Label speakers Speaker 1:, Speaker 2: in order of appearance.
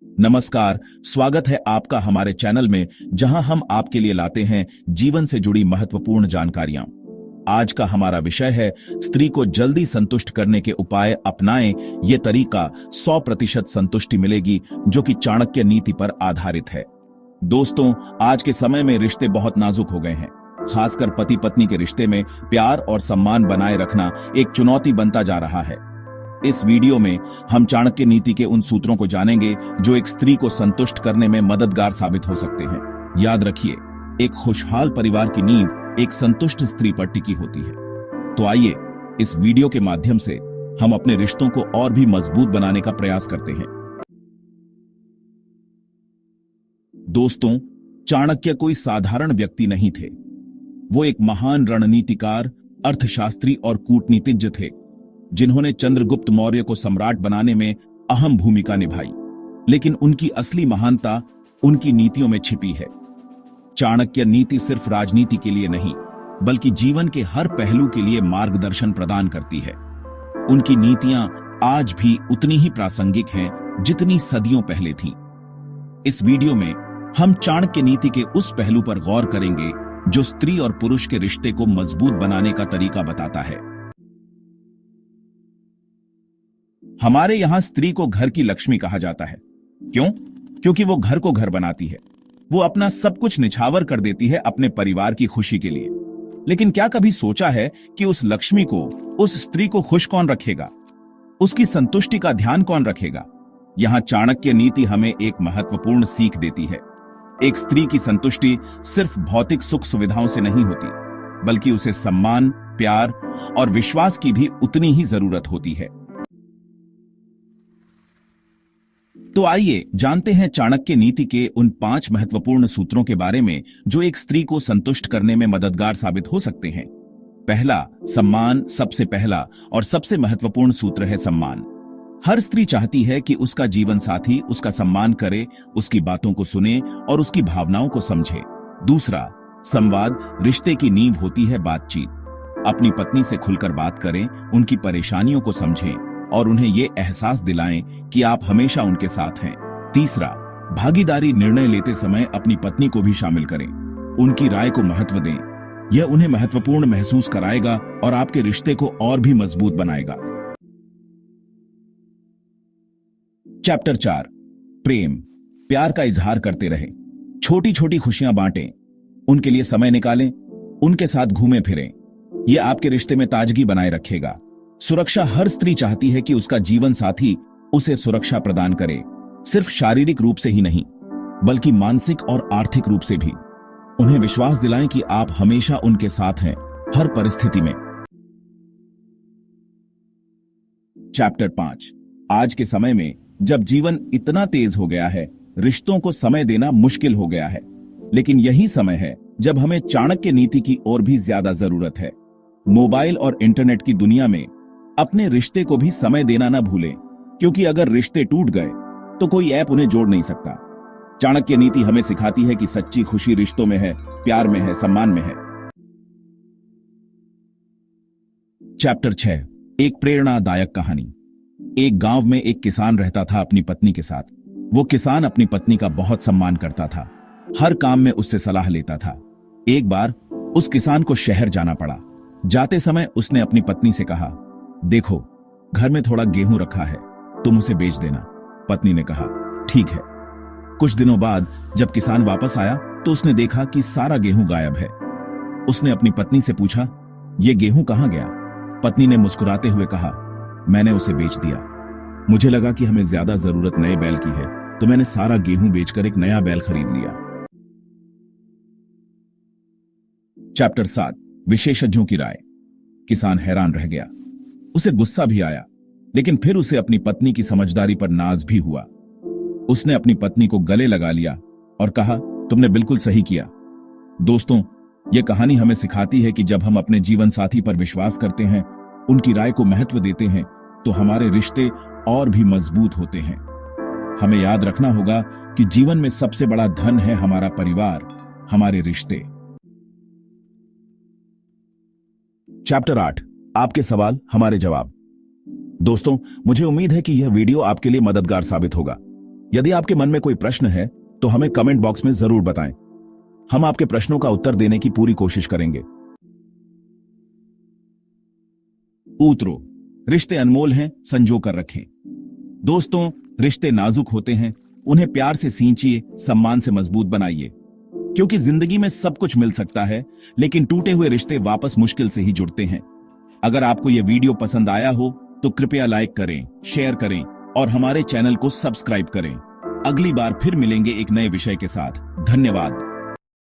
Speaker 1: नमस्कार, स्वागत है आपका हमारे चैनल में, जहां हम आपके लिए लाते हैं जीवन से जुड़ी महत्वपूर्ण जानकारियां। आज का हमारा विषय है स्त्री को जल्दी संतुष्ट करने के उपाय अपनाएं। ये तरीका 100% संतुष्टि मिलेगी, जो कि चाणक्य नीति पर आधारित है। दोस्तों, आज के समय में रिश्ते बहुत नाजुक हो गए हैं। खासकर पति पत्नी के रिश्ते में प्यार और सम्मान बनाए रखना एक चुनौती बनता जा रहा है। इस वीडियो में हम चाणक्य नीति के उन सूत्रों को जानेंगे जो एक स्त्री को संतुष्ट करने में मददगार साबित हो सकते हैं। याद रखिए, एक खुशहाल परिवार की नींव एक संतुष्ट स्त्री पर टिकी होती है। तो आइए इस वीडियो के माध्यम से हम अपने रिश्तों को और भी मजबूत बनाने का प्रयास करते हैं। दोस्तों, चाणक्य कोई साधारण व्यक्ति नहीं थे। वो एक महान रणनीतिकार, अर्थशास्त्री और कूटनीतिज्ञ थे, जिन्होंने चंद्रगुप्त मौर्य को सम्राट बनाने में अहम भूमिका निभाई। लेकिन उनकी असली महानता उनकी नीतियों में छिपी है। चाणक्य नीति सिर्फ राजनीति के लिए नहीं, बल्कि जीवन के हर पहलू के लिए मार्गदर्शन प्रदान करती है। उनकी नीतियां आज भी उतनी ही प्रासंगिक हैं जितनी सदियों पहले थीं। इस वीडियो में हम चाणक्य नीति के उस पहलू पर गौर करेंगे जो स्त्री और पुरुष के रिश्ते को मजबूत बनाने का तरीका बताता है। हमारे यहां स्त्री को घर की लक्ष्मी कहा जाता है। क्यों? क्योंकि वो घर को घर बनाती है। वो अपना सब कुछ निछावर कर देती है अपने परिवार की खुशी के लिए। लेकिन क्या कभी सोचा है कि उस लक्ष्मी को, उस स्त्री को खुश कौन रखेगा? उसकी संतुष्टि का ध्यान कौन रखेगा? यहां चाणक्य नीति हमें एक महत्वपूर्ण सीख देती है। एक स्त्री की संतुष्टि सिर्फ भौतिक सुख सुविधाओं से नहीं होती, बल्कि उसे सम्मान, प्यार और विश्वास की भी उतनी ही जरूरत होती है। तो आइए जानते हैं चाणक्य नीति के उन 5 महत्वपूर्ण सूत्रों के बारे में जो एक स्त्री को संतुष्ट करने में मददगार साबित हो सकते हैं। पहला, सम्मान। सबसे पहला और सबसे महत्वपूर्ण सूत्र है सम्मान। हर स्त्री चाहती है कि उसका जीवन साथी उसका सम्मान करे, उसकी बातों को सुने और उसकी भावनाओं को समझे। दूसरा, संवाद। रिश्ते की नींव होती है बातचीत। अपनी पत्नी से खुलकर बात करें, उनकी परेशानियों को समझें और उन्हें ये एहसास दिलाएं कि आप हमेशा उनके साथ हैं। तीसरा, भागीदारी। निर्णय लेते समय अपनी पत्नी को भी शामिल करें, उनकी राय को महत्व दें। यह उन्हें महत्वपूर्ण महसूस कराएगा और आपके रिश्ते को और भी मजबूत बनाएगा। चैप्टर 4, प्रेम। प्यार का इजहार करते रहें, छोटी छोटी खुशियां बांटें, उनके लिए समय निकालें, उनके साथ घूमें फिरें। यह आपके रिश्ते में ताजगी बनाए रखेगा। सुरक्षा। हर स्त्री चाहती है कि उसका जीवन साथी उसे सुरक्षा प्रदान करे, सिर्फ शारीरिक रूप से ही नहीं, बल्कि मानसिक और आर्थिक रूप से भी। उन्हें विश्वास दिलाएं कि आप हमेशा उनके साथ हैं, हर परिस्थिति में। चैप्टर 5, आज के समय में जब जीवन इतना तेज हो गया है, रिश्तों को समय देना मुश्किल हो गया है। लेकिन यही समय है जब हमें चाणक्य नीति की और भी ज्यादा जरूरत है। मोबाइल और इंटरनेट की दुनिया में अपने रिश्ते को भी समय देना न भूलें, क्योंकि अगर रिश्ते टूट गए तो कोई ऐप उन्हें जोड़ नहीं सकता। चाणक्य नीति हमें सिखाती है कि सच्ची खुशी रिश्तों में है, प्यार में है, सम्मान में है। चैप्टर 6, एक प्रेरणादायक कहानी। एक गांव में एक किसान रहता था अपनी पत्नी के साथ। वो किसान अपनी पत्नी का बहुत सम्मान करता था, हर काम में उससे सलाह लेता था। एक बार उस किसान को शहर जाना पड़ा। जाते समय उसने अपनी पत्नी से कहा, देखो, घर में थोड़ा गेहूं रखा है, तुम उसे बेच देना। पत्नी ने कहा, ठीक है। कुछ दिनों बाद जब किसान वापस आया तो उसने देखा कि सारा गेहूं गायब है। उसने अपनी पत्नी से पूछा, यह गेहूं कहां गया? पत्नी ने मुस्कुराते हुए कहा, मैंने उसे बेच दिया। मुझे लगा कि हमें ज्यादा जरूरत नए बैल की है, तो मैंने सारा गेहूं बेचकर एक नया बैल खरीद लिया। चैप्टर 7, विशेषज्ञों की राय। किसान हैरान रह गया। उसे गुस्सा भी आया, लेकिन फिर उसे अपनी पत्नी की समझदारी पर नाज भी हुआ। उसने अपनी पत्नी को गले लगा लिया और कहा, तुमने बिल्कुल सही किया। दोस्तों, यह कहानी हमें सिखाती है कि जब हम अपने जीवन साथी पर विश्वास करते हैं, उनकी राय को महत्व देते हैं, तो हमारे रिश्ते और भी मजबूत होते हैं। हमें याद रखना होगा कि जीवन में सबसे बड़ा धन है हमारा परिवार, हमारे रिश्ते। चैप्टर 8, आपके सवाल हमारे जवाब। दोस्तों, मुझे उम्मीद है कि यह वीडियो आपके लिए मददगार साबित होगा। यदि आपके मन में कोई प्रश्न है तो हमें कमेंट बॉक्स में जरूर बताएं। हम आपके प्रश्नों का उत्तर देने की पूरी कोशिश करेंगे। ऊतरो, रिश्ते अनमोल हैं, संजो कर रखें। दोस्तों, रिश्ते नाजुक होते हैं, उन्हें प्यार से सींचिए, सम्मान से मजबूत बनाइए, क्योंकि जिंदगी में सब कुछ मिल सकता है, लेकिन टूटे हुए रिश्ते वापस मुश्किल से ही जुड़ते हैं। अगर आपको यह वीडियो पसंद आया हो तो कृपया लाइक करें, शेयर करें और हमारे चैनल को सब्सक्राइब करें। अगली बार फिर मिलेंगे एक नए विषय के साथ। धन्यवाद।